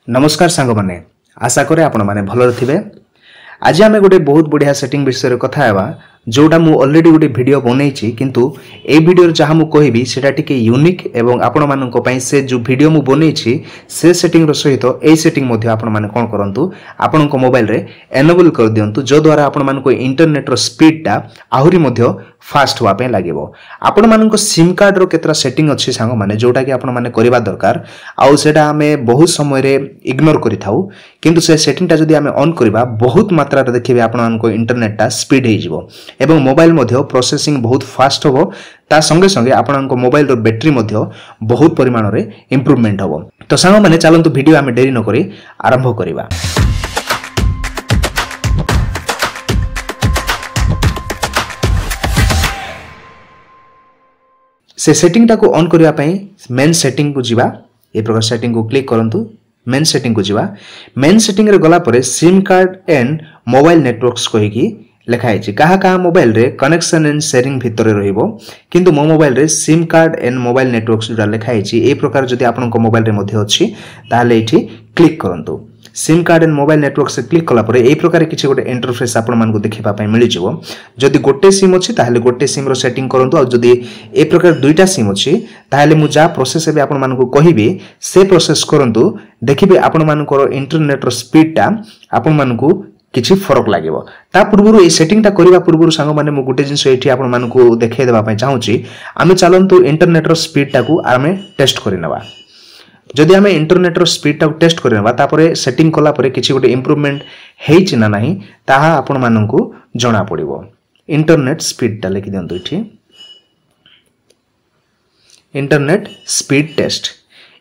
नमस्कार सांग माने आशा करे आपण माने भलो थिबे। आज आमे गोटे बहुत बढ़िया सेटिंग विषय कथा हेबा जोटा मु ऑलरेडी गोटे वीडियो बनैछि किंतु ए वीडियो जहा मु कहबी सेटा टिके यूनिक एवं आपण मानको पई से जो वीडियो मु बनैछि से सेटिंग रो सहित ए सेटिंग मध्ये आपण माने कोन करंतु आपण को मोबाइल रे एनेबल कर दियंतु जो द्वारा आपण मानको इंटरनेट रो स्पीड ता आहुरी मध्ये फास्ट हुआ पे लागिवो। आपण मानको सिम कार्ड रो केतरा सेटिंग अछि सांग माने जोटा कि आपण माने करबा दरकार आउ सेटा हमें बहुत समय रे इग्नोर करि थाउ किंतु से सेटिंग ता जदी हमें ऑन करबा बहुत मात्रा रे देखिबे आपण मानको इंटरनेट ता स्पीड हे जिवो एवं मोबाइल मध्ये प्रोसेसिंग बहुत फास्ट होबो ता संगे संगे आपनको मोबाइल रो बैटरी मध्ये बहुत परिमाण रे इंप्रूवमेंट होबो। तो सांग माने चलंतु वीडियो हमें देरी न करी आरंभ करिबा। से सेटिंग टाको ऑन करिया पई मेन सेटिंग को जिबा ए प्रकार सेटिंग को क्लिक करंतु मेन सेटिंग को जिबा मेन सेटिंग रे गला परे SIM card and mobile networks कहि की लिखाई छी कहा कहा मोबाइल रे कनेक्शन एंड शेयरिंग भितर रहिबो किंतु मो मोबाइल रे SIM card and mobile networks जोटा लिखाई छी ए प्रकार जदी आपन को मोबाइल रे मध्ये अछि ताले एठी क्लिक करंतु SIM card and mobile network से क्लिक कला परे ए प्रकार किछि गोटे इंटरफेस आपन मान को देखिबा पय मिलि जिवो। जदी गोटे सिम अछि ताले गोटे सिम रो सेटिंग करंतु आ जदी ए प्रकार दुईटा सिम अछि ताले मु जा प्रोसेस बे आपन मान को कहिबे से प्रोसेस करंतु देखिबे आपन मान को इंटरनेट रो स्पीड ता आपन मान को किछि फरक लागिवो। ता पूर्वरु ए सेटिंग ता करिबा पूर्वरु संग माने मु गोटे जिंस एठी आपन मान को देखाइ देबा पय चाहूची आमे चलंतु इंटरनेट रो स्पीड ता को आमे टेस्ट करि नबा। जदि आमे इंटरनेट रो स्पीड ता टेस्ट करबा तापरे सेटिंग कला परे किछि गोटे इंप्रूवमेंट हेछि ना नाही ताहा आपण माननकु जणा पड़िबो। इंटरनेट स्पीड ता लिखि दियंतु इठी इंटरनेट स्पीड टेस्ट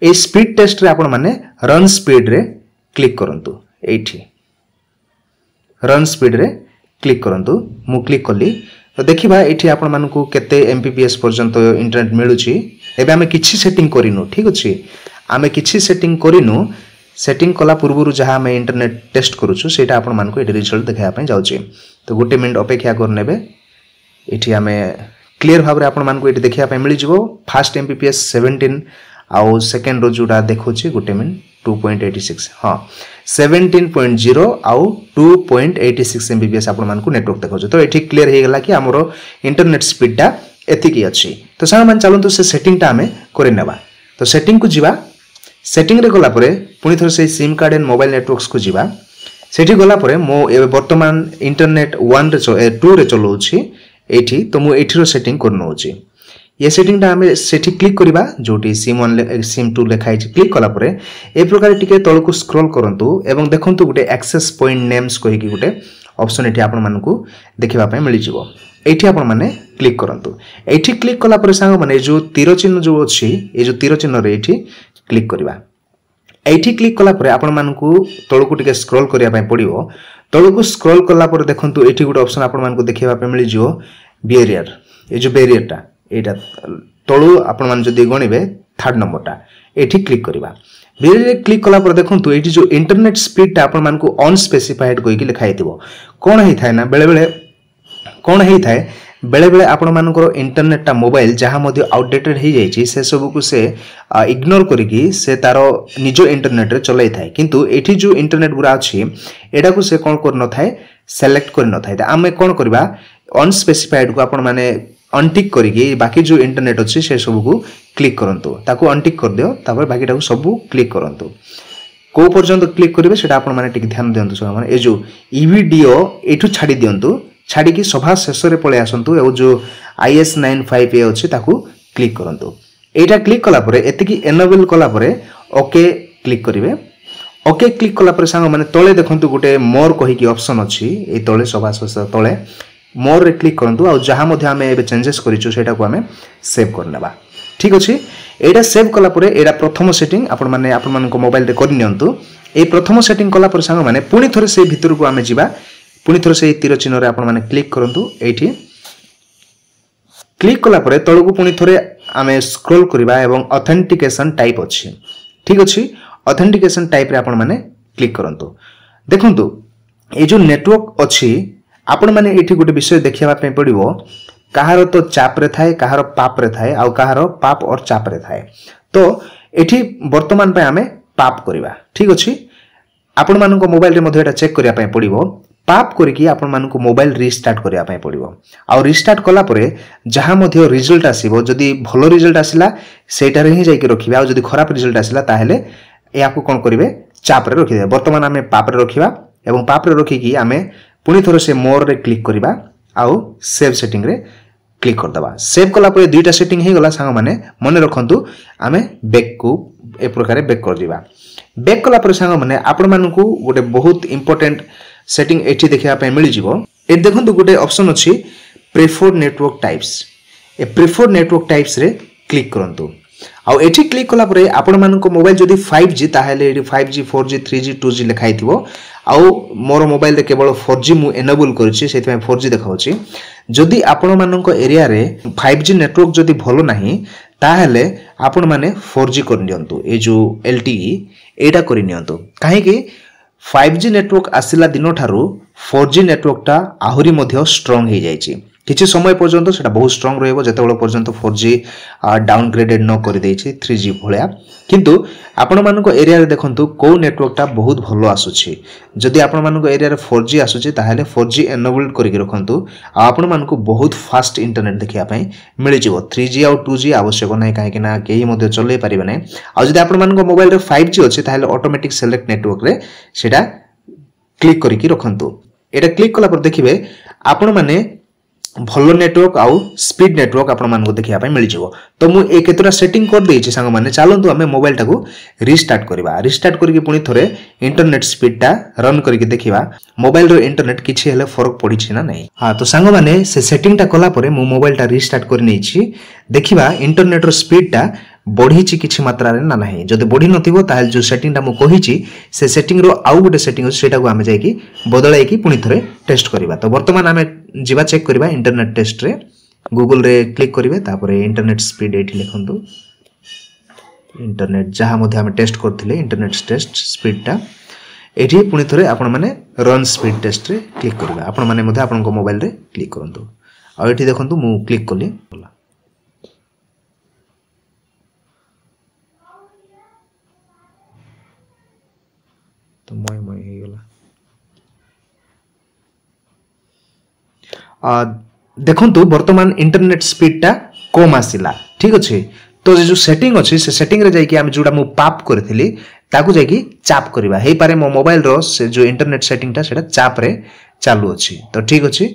ए स्पीड टेस्ट रे आपण माने रन स्पीड रे क्लिक करंतु एठी रन स्पीड रे क्लिक करंतु मु क्लिक करली तो देखिबा एठी आपण माननकु केते एमपीपीएस पर्यंत इंटरनेट मिलुची एबे आमे किछि सेटिंग करिनु ठीक अछि आमे किछि सेटिंग करिनु सेटिंग कला पूर्वरु जहा आमे इंटरनेट टेस्ट करूछु सेटा आपण मानको एटी रिजल्ट देखाया पय जाउची तो गोटे मिनिट अपेक्षा कर नेबे एठी आमे क्लियर भाबरे आपण मानको एटी देखिया पय मिलि जिवो फास्ट एमपीपीएस 17 आउ सेकंड रो जुडा देखोची गोटे मिनिट 2.86 हां 17.0 आउ 2.86 एमबीपीएस आपण मानको नेटवर्क देखोची तो एठी क्लियर हे गेला कि हमरो इंटरनेट स्पीड ता एति की अछि। तो सारा मान चलंतु से सेटिंग ता हमें करे नेबा। तो सेटिंग को जिबा सेटिंग रे गला परे पुनी थोर से SIM card and mobile networks को जिबा सेठी गला परे मो ए वर्तमान इंटरनेट 1 रे 2 रे चलोछि एठी तो मो एठी रो सेटिंग करनोछि ये सेटिंग ता हमें सेठी क्लिक करिबा जोटी सिम 1 सिम 2 लिखाइ छी क्लिक कला परे ए प्रकार टिके तळ को स्क्रॉल करंतु एवं देखंतु गुटे एक्सेस पॉइंट नेम्स कहि की गुटे ऑप्शन एठी आपण मानकु देखिबा पय मिलि जिवो एठी आपण माने क्लिक करंतु एठी क्लिक कला परे सांग माने जो तीर चिन्ह जो अछि ए जो तीर चिन्ह रे एठी क्लिक करिबा एठी क्लिक कला परे आपण मानकु तळकु टिके स्क्रॉल करिया पय पडिवो तळकु स्क्रॉल कला परे देखंतु एठी गुटे ऑप्शन आपण मानकु देखिबा पय मिलि जिवो बैरियर ए जो बैरियर ता एटा तळु आपण मान जदी गणिबे थर्ड नंबर ता एठी क्लिक करिबा बैरियर क्लिक कला परे देखंतु एठी जो इंटरनेट स्पीड ता आपण मानकु अनस्पेसिफाइड कोइ कि लिखाइ थिबो कोन हेइ थाय ना बेले बेले कोन हेइ थाय बेले बेले आपण मानकर इंटरनेट ता मोबाइल जहां मध्ये आउटडेटेड हे जाई छी से सब को से इग्नोर करिकि से तारो निजो इंटरनेट रे चलै थाय किंतु एठी जो इंटरनेट गुरा अछि एडा को से कोन कर न थाय सिलेक्ट कर न थाय त आमे कोन करबा अनस्पेसिफाइड को आपण माने अनटिक करिकि बाकी जो इंटरनेट अछि से सब को क्लिक करंतु ताको अनटिक कर दियो तापर बाकी टाको सब क्लिक करंतु को पर्यंत क्लिक करिवे सेटा आपण माने टिक ध्यान देंतु सब माने ए जो ईवीडीओ एठु छाडी दियंतु छाड़ी की सभा शेष रे पळे आसंतु ए जो IS95 ए अछि ताकू क्लिक करंतु एटा क्लिक कला परे एतिकी एनेबल कला परे ओके क्लिक करिवे ओके क्लिक कला परे सांग माने तळे देखंतु गुटे मोर कहि की ऑप्शन अछि ए तळे सभा शेष तळे मोर रे क्लिक करंतु आ जहा मध्ये हमें एबे चेंजेस करिछु सेटा को हमें सेव करनेबा ठीक अछि। एटा सेव कला परे एटा प्रथम सेटिंग आपण माने आपण मान को मोबाइल रे कर नियंतु ए प्रथम सेटिंग कला परे सांग माने पुनी थोरे से भितर को हमें जिबा पुनी थोर से तीर चिन्ह रे आपण माने क्लिक करंतु एठी क्लिक कला परे तळकु पुनी थोरे आमे स्क्रॉल करिबा एवं ऑथेंटिकेशन टाइप अछि ठीक अछि ऑथेंटिकेशन टाइप रे आपण माने क्लिक करंतु देखंतु ए जो नेटवर्क अछि आपण माने एठी गोटे विषय देखिबा पे पड़िबो काहार तो चाप रे थाए काहार पाप रे थाए आ काहार पाप और चाप रे थाए तो एठी वर्तमान पे आमे पाप करवा ठीक अच्छे आपण मान मोबाइल में चेक करने पड़ो पाप करके आपण मान मोबाइल रिस्टार्ट करने पड़ो आउ रिस्टार्ट कलापर जहाँ रिजल्ट आसो जदि भल रिजल्ट आसला सेटार ही जाकि रखिए आउ जदि खराब रिजल्ट आसला ताहेले या कौन करेंगे चाप रे रखिदे बर्तमान आम पाप रे रखिबा एवं पाप रे रखिकी आम पुणी थोड़े से मोर रे क्लिक करवा आउ सेव सेटिंग रे क्लिक करदबा सेव कला पर दुईटा सेटिंग हो गला सांग माने मन रखंतु आमे बैक को ए प्रकार बैक कर दिबा बैक कला पर सांग माने आपण मानकू गोटे बहुत इंपोर्टेंट सेटिंग एठी देखिया पे मिल जिवो ए देखंतु गोटे ऑप्शन अछि प्रेफर्ड नेटवर्क टाइप्स ए प्रेफर्ड नेटवर्क टाइप्स रे क्लिक करंतु आउ एठी क्लिक कला पर आपण मानकू मोबाइल जदी 5G ताहेले एठी 5G 4G 3G 2G लिखाई थिवो आउ मोर मोबाइल रे केवल 4G मु एनेबल करछि सेति में 4G देखाउछि जदि आपण मानक एरिया रे 5G नेटवर्क जदि भलो नाही ताहेले आपण माने 4G कर नियंतु ए जो LTE एटा करि नियंतु काहे कि 5G नेटवर्क आसिला दिनो ठारू 4G नेटवर्क टा आहुरी मध्य स्ट्रांग हे जायछि किछि समय पर्यंत सेटा बहुत स्ट्रांग रहइबो जेतेबेले पर्यंत 4G डाउनग्रेडेड न करि दैछि 3G भलिया किंतु आपण मानको एरिया रे देखंतु को नेटवर्क टा बहुत भलो आसुछि जदि आपण मानको एरिया रे 4G आसुछि ताहाले 4G एनेबल्ड करिक रखंतु आ आपण मानको बहुत फास्ट इंटरनेट देखिया पई मिलि जिवो 3G आ 2G आवश्यक नै काहे कि ना केही मध्ये चलै परिबे नै आ जदि आपण मानको मोबाइल रे 5G अछि ताहाले ऑटोमेटिक सिलेक्ट नेटवर्क रे सेटा क्लिक करिक रखंतु एटा क्लिक कला पर देखिबे आपण माने भलो नेटवर्क आउ स्पीड नेटवर्क आपण मानको देखिया पई मिल जिवो तो मु ए केतरा सेटिंग कर देछि संग माने चालंतु हमें मोबाइल टाको रिस्टार्ट करबा रिस्टार्ट करके पुनी थोरे इंटरनेट स्पीड टा रन करके देखिबा मोबाइल रो इंटरनेट किछि हेले फरक पड़ी छी ना नहीं हां तो संग माने से सेटिंग टा कला परे मु मोबाइल टा रिस्टार्ट कर नै छी देखिबा इंटरनेट रो स्पीड टा बढ़ी किछि मात्रा रे ना नाही जदि बढ़ी नथिबो ताहाल जो सेटिंग टा मु कहि छी से सेटिंग रो आउ गोटे सेटिंग सेटा को हमें जाई कि बदलाई कि पुनी थोरे टेस्ट करबा तो वर्तमान हमें जीवा चेक करबा इंटरनेट टेस्ट रे गूगल रे क्लिक करिवे तापरे इंटरनेट स्पीड एठी लिखंतु इंटरनेट जहां मध्ये हम टेस्ट करथिले इंटरनेट टेस्ट स्पीड टा एठी पुनी थोरे आपण माने रन स्पीड टेस्ट रे क्लिक करबा आपण माने मध्ये आपण को मोबाइल रे क्लिक करंतु आ एठी देखंतु मु क्लिक करली तो मय हे गला देखंतु वर्तमान इंटरनेट स्पीड टा कम आसिला ठीक अछि तो जो सेटिंग अछि से सेटिंग रे जाई कि हम जोडा मु पाप करथिली ताकू जाई कि चाप करबा हे पारे मो मोबाइल रो से जो इंटरनेट सेटिंग टा सेटा चाप रे चालू अछि तो ठीक अछि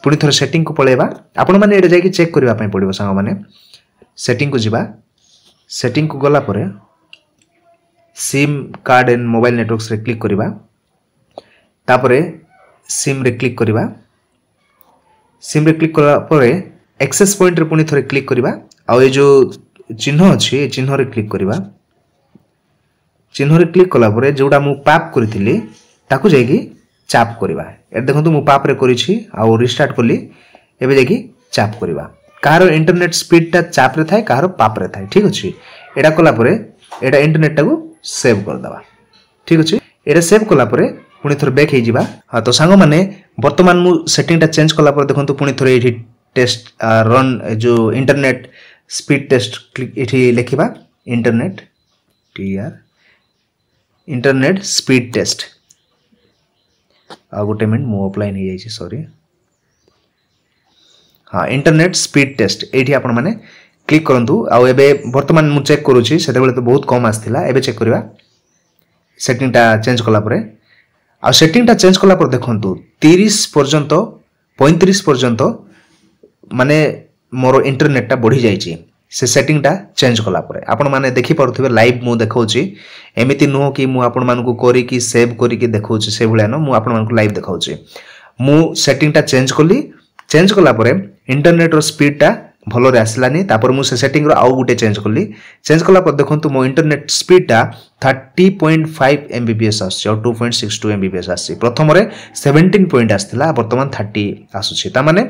पुनी थोर सेटिंग को पळेबा आपण माने एटा जाई कि चेक करबा पई पड़िबो संग माने सेटिंग को जिबा सेटिंग को गला परे SIM card and mobile networks रे क्लिक करबा तापरे सिम रे क्लिक करबा सिम रे क्लिक करा परे एक्सेस पॉइंट रे पुनी थोरे क्लिक करबा आ ए जो चिन्ह अछि ए चिन्ह रे क्लिक करबा चिन्ह रे क्लिक कला परे जोडा मु पाप करथिली ताकू जाई कि चाप करबा ए देखंतु मु पाप रे करिछि आ रिस्टार्ट करली एबे जाई कि चाप करबा कार इंटरनेट स्पीड ता चाप रे थाए कार पाप रे थाए ठीक अछि एडा कला परे एडा इंटरनेट टाकू सेव कर दबा ठीक अछि एडा सेव कला परे पुनी थोर बैक हे जिबा हां तो सांग माने वर्तमान मु सेटिंग टा चेंज कला पर देखंतु पुनी थोर एठी टेस्ट रन जो इंटरनेट स्पीड टेस्ट क्लिक एठी लिखिबा इंटरनेट टीआर इंटरनेट स्पीड टेस्ट आ गोटे मिनट मु ऑफलाइन हे जाई छी सॉरी हां इंटरनेट स्पीड टेस्ट एठी आपण माने क्लिक करंतु आ एबे वर्तमान मु चेक करूची सेते बेले तो बहुत कम आस्थिला एबे चेक करबा सेटिंग टा चेंज कला परे आ सेटिंग टा चेंज कला पर देखंतु 30 पर्यंत 35 पर्यंत माने मोर इंटरनेट टा बढ़ी जाईची से सेटिंग टा चेंज कला परे आपण माने देखि परथिबे लाइव मु देखाउची एमिति नो कि मु आपण मानकू करी कि सेव करी कि देखाउची से भलिया न मु आपण मानकू लाइव देखाउची मु सेटिंग टा चेंज कली चेंज कला परे इंटरनेट रो स्पीड टा भलो रे आसलानी तापर मु से सेटिंग रो आउ गुटे चेंज करली चेंज कला पर देखंतु मो इंटरनेट स्पीड टा 30.5 mbps आसी और 2.62 mbps आसी प्रथम रे 17 पॉइंट आस्थिला वर्तमान 30 आसुची ता माने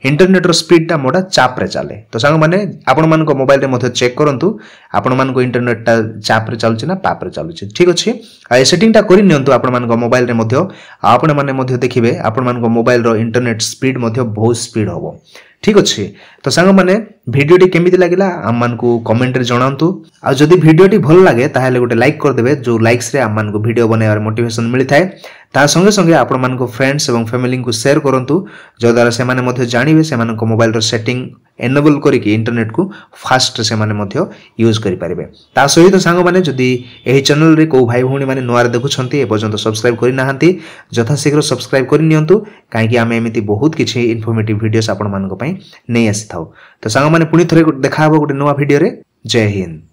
इंटरनेट रो स्पीड टा मोटा चाप रे चले तो सांग माने आपण मान को मोबाइल रे मध्ये चेक करंतु आपण मान को इंटरनेट टा चाप रे चलुछि ना पाप रे चलुछि ठीक अछि आ सेटिंग टा करि नियंतु आपण मान को मोबाइल रे मध्ये आपण माने मध्ये देखिबे आपण मान को मोबाइल रो इंटरनेट स्पीड मध्ये बहुत स्पीड होबो ठीक अछि तो सांग माने वीडियो टी केमिति लागिला हम मान को कमेंट रे जणांतु आ जदी वीडियो टी भल लागे ताहाले गोटे लाइक कर देबे जो लाइक्स रे हम मान को वीडियो बनाइबार मोटिवेशन मिलि थाए ता संगे संगे आपण मान को फ्रेंड्स एवं फैमिली को शेयर करंतु जो द्वारा से माने मध्ये जानिबे से मान को मोबाइल रो सेटिंग एनेबल करिकि इंटरनेट को फास्ट से माने मध्ये यूज करि परिबे ता सहित सांग माने जदी एही चैनल रे को भाई भौणी माने नोआर देखुछंती ए पर्यंत सब्सक्राइब करि नाहंती जथा शीघ्र सब्सक्राइब करि नियंतु काहे कि आमे एमिति बहुत किछि इन्फॉर्मेटिव वीडियोस आपण मान को पई नै आसी थाउ तो सांग माने पुनी थरे देखा हबो गोटे नोआ वीडियो रे जय हिंद।